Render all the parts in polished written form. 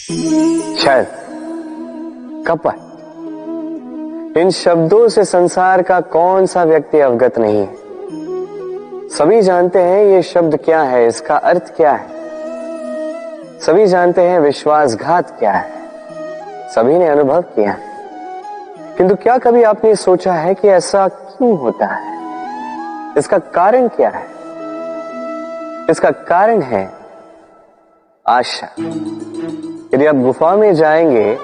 छल, कपट, इन शब्दों से संसार का कौन सा व्यक्ति अवगत नहीं है। सभी जानते हैं ये शब्द क्या है, इसका अर्थ क्या है। सभी जानते हैं विश्वासघात क्या है, सभी ने अनुभव किया है। किंतु क्या कभी आपने सोचा है कि ऐसा क्यों होता है? इसका कारण क्या है? इसका कारण है आशा। यदि आप गुफा में जाएंगे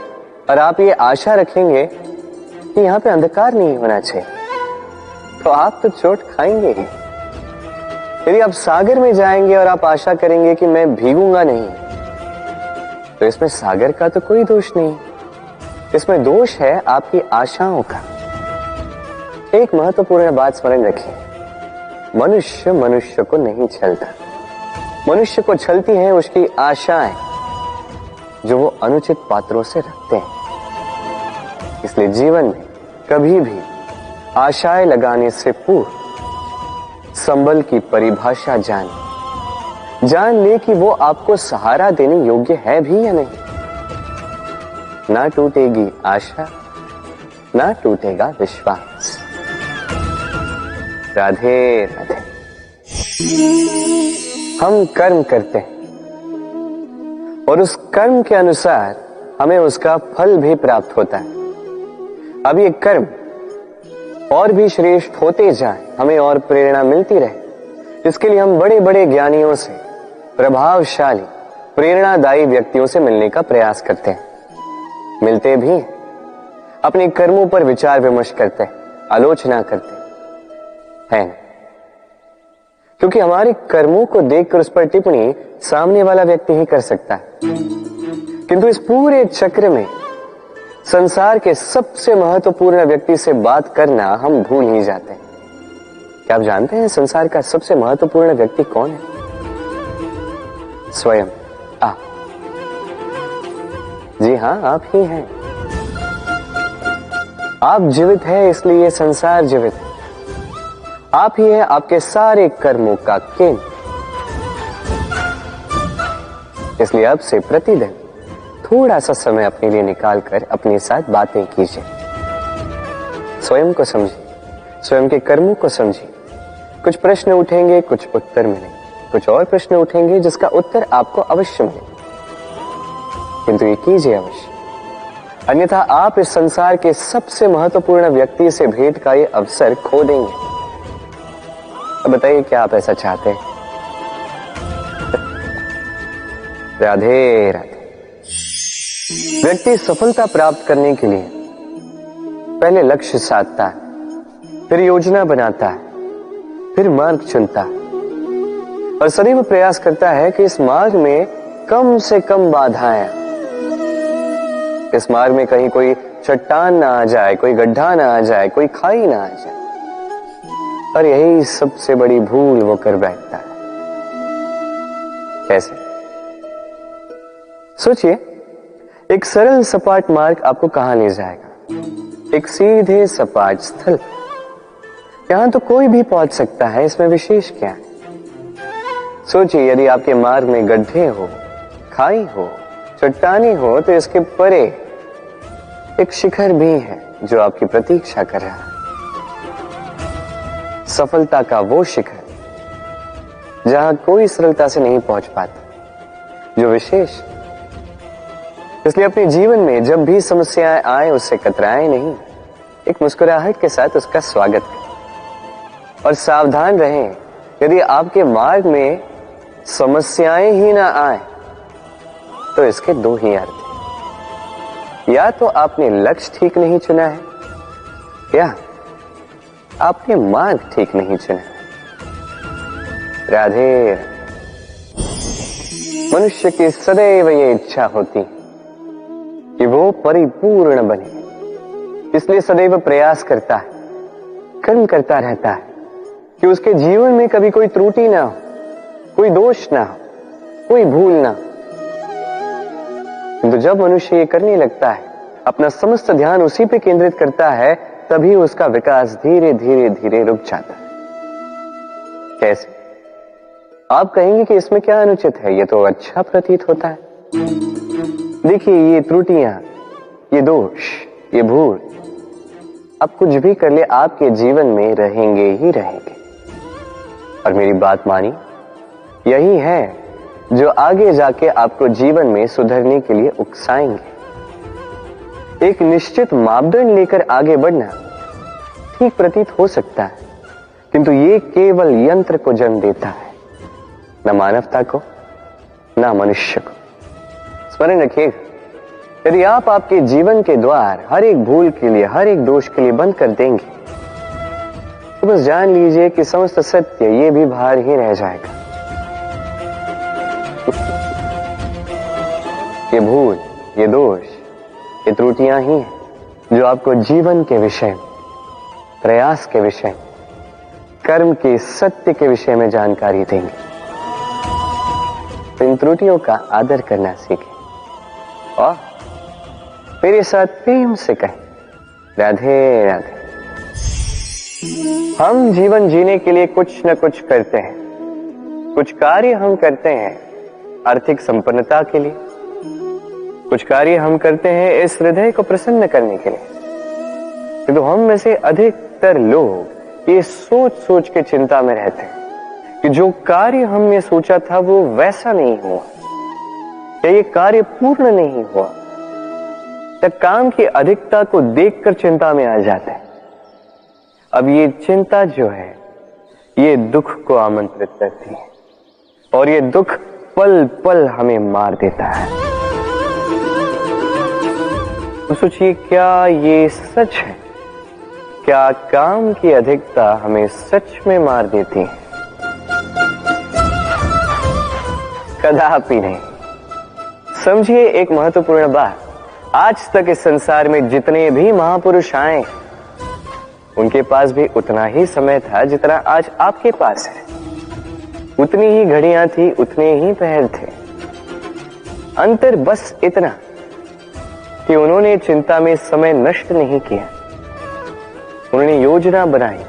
और आप ये आशा रखेंगे कि यहां पे अंधकार नहीं होना चाहिए, तो आप तो चोट खाएंगे ही। यदि आप सागर में जाएंगे और आप आशा करेंगे कि मैं भीगूंगा नहीं, तो इसमें सागर का तो कोई दोष नहीं, इसमें दोष है आपकी आशाओं का। एक महत्वपूर्ण बात स्मरण रखिए, मनुष्य मनुष्य को नहीं छलता, मनुष्य को छलती हैं उसकी आशाएं जो वो अनुचित पात्रों से रखते हैं। इसलिए जीवन में कभी भी आशाएं लगाने से पूर्व संबल की परिभाषा जान ले कि वो आपको सहारा देने योग्य है भी या नहीं। ना टूटेगी आशा, ना टूटेगा विश्वास। राधे राधे। हम कर्म करते हैं और उस कर्म के अनुसार हमें उसका फल भी प्राप्त होता है। अब ये कर्म और भी श्रेष्ठ होते जाए, हमें और प्रेरणा मिलती रहे, इसके लिए हम बड़े बड़े ज्ञानियों से, प्रभावशाली प्रेरणादायी व्यक्तियों से मिलने का प्रयास करते हैं। मिलते भी हैं, अपने कर्मों पर विचार विमर्श करते हैं, आलोचना करते हैं, क्योंकि हमारे कर्मों को देखकर उस पर टिप्पणी सामने वाला व्यक्ति ही कर सकता है। किंतु इस पूरे चक्र में संसार के सबसे महत्वपूर्ण व्यक्ति से बात करना हम भूल ही जाते हैं। क्या आप जानते हैं संसार का सबसे महत्वपूर्ण व्यक्ति कौन है? स्वयं आप। जी हां, आप ही हैं। आप जीवित हैं इसलिए ये संसार जीवित है। आप ही हैं आपके सारे कर्मों का केंद्र। इसलिए अब से प्रतिदिन थोड़ा सा समय अपने लिए निकालकर अपने साथ बातें कीजिए। स्वयं को समझिए, स्वयं के कर्मों को समझिए। कुछ प्रश्न उठेंगे, कुछ उत्तर मिलेंगे, कुछ और प्रश्न उठेंगे जिसका उत्तर आपको अवश्य मिलेगा, किंतु ये कीजिए अवश्य, अन्यथा आप इस संसार के सबसे महत्वपूर्ण व्यक्ति से भेंट का ये अवसर खो देंगे। अब बताइए, क्या आप ऐसा चाहते हैं? राधे राधे। व्यक्ति सफलता प्राप्त करने के लिए पहले लक्ष्य साधता है, फिर योजना बनाता है, फिर मार्ग चुनता है और सदैव प्रयास करता है कि इस मार्ग में कम से कम बाधाएं, इस मार्ग में कहीं कोई चट्टान ना आ जाए, कोई गड्ढा ना आ जाए, कोई खाई ना आ जाए। और यही सबसे बड़ी भूल वो कर बैठता है। कैसे? सोचिए, एक सरल सपाट मार्ग आपको कहां ले जाएगा? एक सीधे सपाट स्थल। यहां तो कोई भी पहुंच सकता है, इसमें विशेष क्या है? सोचिए, यदि आपके मार्ग में गड्ढे हो, खाई हो, चट्टानी हो, तो इसके परे एक शिखर भी है जो आपकी प्रतीक्षा कर रहा है। सफलता का वो शिखर जहां कोई सरलता से नहीं पहुंच पाता, जो विशेष। इसलिए अपने जीवन में जब भी समस्याएं आए उससे कतराएं नहीं, एक मुस्कुराहट के साथ उसका स्वागत करें। और सावधान रहें, यदि आपके मार्ग में समस्याएं ही ना आए तो इसके दो ही अर्थ हैं। या तो आपने लक्ष्य ठीक नहीं चुना है, या आपने मार्ग ठीक नहीं चुना है। राधे। मनुष्य की सदैव ये इच्छा होती कि वो परिपूर्ण बने, इसलिए सदैव प्रयास करता है, कर्म करता रहता है कि उसके जीवन में कभी कोई त्रुटि ना हो, कोई दोष ना हो, कोई भूल ना हो। किंतु जब मनुष्य ये करने लगता है, अपना समस्त ध्यान उसी पे केंद्रित करता है, तभी उसका विकास धीरे धीरे धीरे रुक जाता है। कैसे? आप कहेंगे कि इसमें क्या अनुचित है, ये तो अच्छा प्रतीत होता है। देखिए, ये त्रुटियां, ये दोष, ये भूल, अब कुछ भी कर ले आपके जीवन में रहेंगे ही रहेंगे। और मेरी बात मानी, यही है जो आगे जाके आपको जीवन में सुधरने के लिए उकसाएंगे। एक निश्चित मापदंड लेकर आगे बढ़ना ठीक प्रतीत हो सकता है, किंतु ये केवल यंत्र को जन्म देता है, न मानवता को, न मनुष्य को। स्मरण रखिएगा, यदि आप आपके जीवन के द्वार हर एक भूल के लिए, हर एक दोष के लिए बंद कर देंगे, तो बस जान लीजिए कि समस्त सत्य ये भी बाहर ही रह जाएगा। ये भूल, ये दोष, ये त्रुटियां ही हैं जो आपको जीवन के विषय, प्रयास के विषय, कर्म के सत्य के विषय में जानकारी देंगे। तो इन त्रुटियों का आदर करना सीखें और मेरे साथ प्रेम से कहें, राधे राधे। हम जीवन जीने के लिए कुछ न कुछ करते हैं, कुछ कार्य हम करते हैं आर्थिक संपन्नता के लिए, कुछ कार्य हम करते हैं इस हृदय को प्रसन्न करने के लिए। तो हम में से अधिकतर लोग ये सोच सोच के चिंता में रहते हैं कि जो कार्य हमने सोचा था वो वैसा नहीं हुआ, या ये कार्य पूर्ण नहीं हुआ, या काम की अधिकता को देखकर चिंता में आ जाते हैं। अब ये चिंता जो है, ये दुख को आमंत्रित करती है, और ये दुख पल पल हमें मार देता है। तो सोचिए, क्या ये सच है? क्या काम की अधिकता हमें सच में मार देती है? कदापि नहीं। समझिए एक महत्वपूर्ण बात, आज तक इस संसार में जितने भी महापुरुष आए, उनके पास भी उतना ही समय था जितना आज आपके पास है। उतनी ही घड़ियां थी, उतने ही पहर थे। अंतर बस इतना कि उन्होंने चिंता में समय नष्ट नहीं किया, उन्होंने योजना बनाई,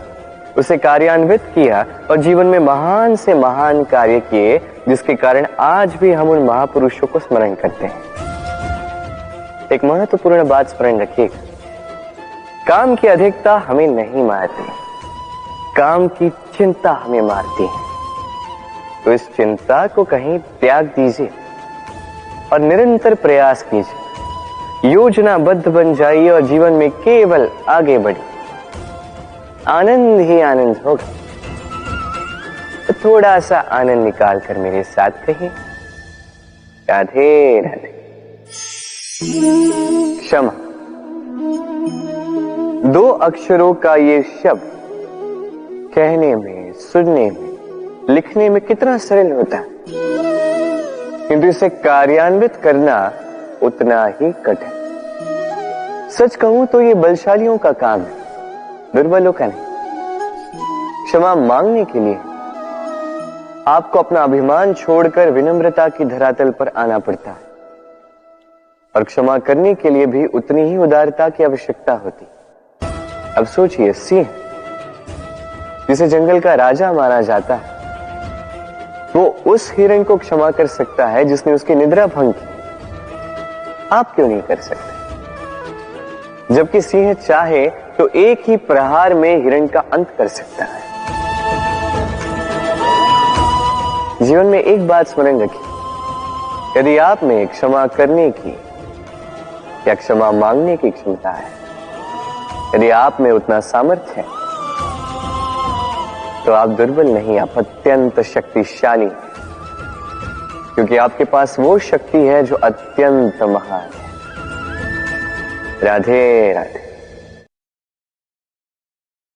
उसे कार्यान्वित किया और जीवन में महान से महान कार्य किए, जिसके कारण आज भी हम उन महापुरुषों को स्मरण करते हैं। एक महत्वपूर्ण बात स्मरण रखिएगा, काम की अधिकता हमें नहीं मारती, काम की चिंता हमें मारती है। तो इस चिंता को कहीं त्याग दीजिए और निरंतर प्रयास कीजिए, योजनाबद्ध बन जाइए और जीवन में केवल आगे बढ़िए। आनंद ही आनंद होगा। तो थोड़ा सा आनंद निकाल कर मेरे साथ कहिए, राधे राधे। क्षमा, दो अक्षरों का ये शब्द कहने में, सुनने में, लिखने में कितना सरल होता है, किंतु इसे कार्यान्वित करना उतना ही कठिन। सच कहूं तो ये बलशालियों का काम है, दुर्बलों का नहीं। क्षमा मांगने के लिए आपको अपना अभिमान छोड़कर विनम्रता की धरातल पर आना पड़ता है, और क्षमा करने के लिए भी उतनी ही उदारता की आवश्यकता होती। अब सोचिए, सिंह जिसे जंगल का राजा माना जाता है, वो उस हिरण को क्षमा कर सकता है जिसने उसकी निद्रा भंग की। आप क्यों नहीं कर सकते? जबकि सिंह चाहे तो एक ही प्रहार में हिरण का अंत कर सकता है। जीवन में एक बात स्मरण रखिए, यदि आप में क्षमा करने की या क्षमा मांगने की क्षमता है, यदि आप में उतना सामर्थ्य है, तो आप दुर्बल नहीं, आप अत्यंत शक्तिशाली हैं, क्योंकि आपके पास वो शक्ति है जो अत्यंत महान है। राधे राधे।